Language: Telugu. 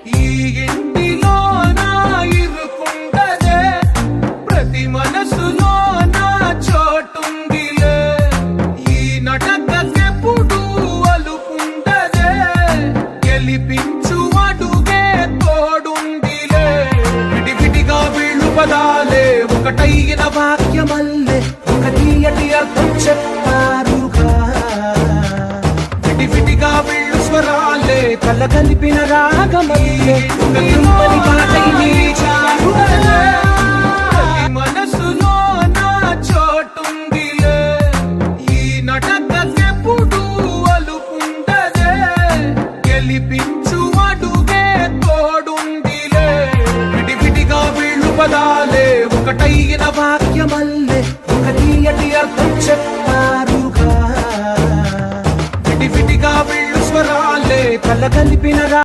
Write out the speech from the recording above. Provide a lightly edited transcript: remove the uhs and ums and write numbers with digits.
ఈ ఇంటిలో నా ఇరుకుండదే, ప్రతి మనసులో నా చోటుందిలే. ఈ నటకెప్పుడు అలుకుండదే, గెలిపించు అడుగే తోడుందిలే. విడివిడిగా వీళ్ళు పదాలే ఒకటైన వాక్యమల్లే, ఒక తీయటి అర్థం చెప్పారుగా. విడివిడిగా వీళ్ళు స్వరాలే కలగలిపిన రాగమల్లే, ఒక తుంపని పాటై నిలిచారులే. ప్రతి మనసులో నా చోటుందిలే, ఈ నటకెప్పుడు అలుకుండదే, గెలిపించు అడుగే తోడుందిలే. విడివిడిగా వీళ్ళు పదాలే ఒకటైన వాక్యమల్లే, ఒక తీయటి అర్థం చెప్పారుగా. విడివిడిగా వీళ్ళు స్వరాలే కలగలిపిన